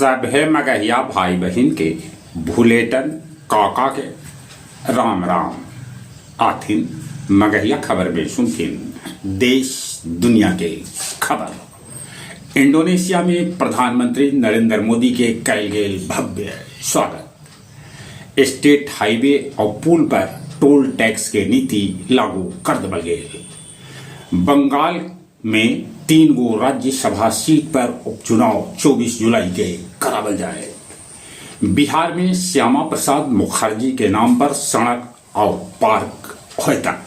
सभे मगहिया भाई बहन के भूलेटन काका के राम राम आथिन मगहिया खबर में सुनथिन देश दुनिया के खबर। इंडोनेशिया में प्रधानमंत्री नरेंद्र मोदी के कल गेल भव्य स्वागत। स्टेट हाईवे और पुल पर टोल टैक्स के नीति लागू कर देवल गेल। बंगाल में 3 गो राज्यसभा सीट पर उपचुनाव 24 जुलाई के करावल जाए। बिहार में श्यामा प्रसाद मुखर्जी के नाम पर सड़क और पार्क होए तक।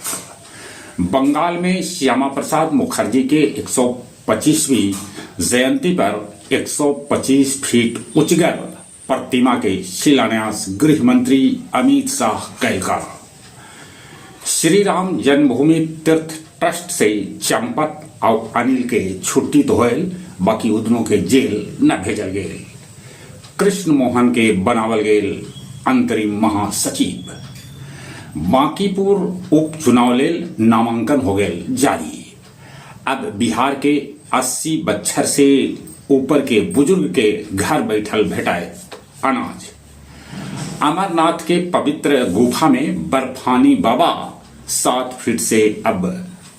बंगाल में श्यामा प्रसाद मुखर्जी के 125वीं जयंती पर 125 फीट उच्चगर प्रतिमा के शिलान्यास गृह मंत्री अमित शाह करेगा। श्री राम जन्मभूमि तीर्थ ट्रस्ट से चंपत और अनिल के छुट्टी तो होल, बाकी उदनों के जेल न भेजल गेल। कृष्ण मोहन के बनावल गेल अंतरिम महासचिव। बांकीपुर उपचुनाव लेल नामांकन हो गेल जारी। अब बिहार के 80 बच्चर से ऊपर के बुजुर्ग के घर बैठल भेटाए अनाज। अमरनाथ के पवित्र गुफा में बर्फानी बाबा 7 फीट से अब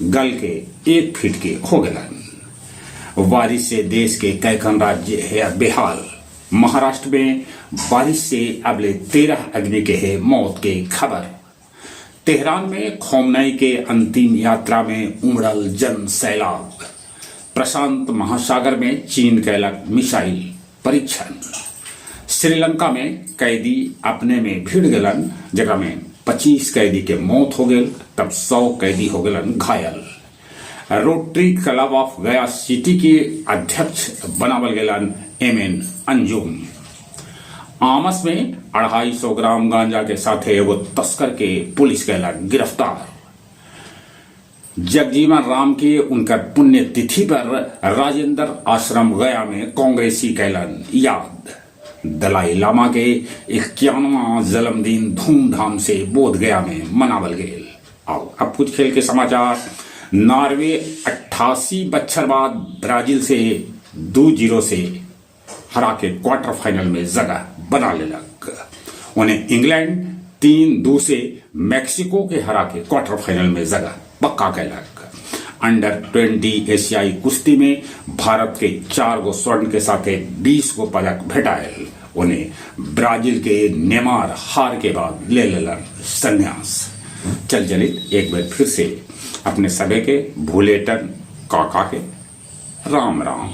गल के 1 फीट के हो गलन। बारिश से देश के कैकन राज्य है बेहाल। महाराष्ट्र में बारिश से अगले 13 आदमी के है मौत के खबर। तेहरान में खोमनई के अंतिम यात्रा में उमड़ल जन सैलाब। प्रशांत महासागर में चीन कैलक मिसाइल परीक्षण। श्रीलंका में कैदी अपने में भिड़ गलन, जगह में 25 कैदी के मौत हो गए, तब 100 कैदी हो गलन घायल। रोटरी क्लब ऑफ गया सिटी के अध्यक्ष बनावल गेलन एमएन अंजुम। आमस में 250 ग्राम गांजा के साथ एगो तस्कर के पुलिस कैलन गिरफ्तार। जगजीवन राम के उनकर पुण्य तिथि पर राजेंद्र आश्रम गया में कांग्रेसी कैलन याद। दलाई लामा के 51वां जन्मदिन धूमधाम से बोध गया में मनावल गेल। और अब कुछ खेल के समाचार। नॉर्वे 88 बच्छर बाद ब्राजील से 2-0 से हरा के क्वार्टर फाइनल में जगह बना लेलक। उन्हें इंग्लैंड 3-2 से मैक्सिको के हरा के क्वार्टर फाइनल में जगह पक्का कैलक। अंडर 20 एशियाई कुश्ती में भारत के 4 गो स्वर्ण के साथ 20 गो पदक भेटायल। उन्हें ब्राजील के नेमार हार के बाद ले लेलन संन्यास। चलित एक बार फिर से अपने सभी के भूलेटन काका के राम राम।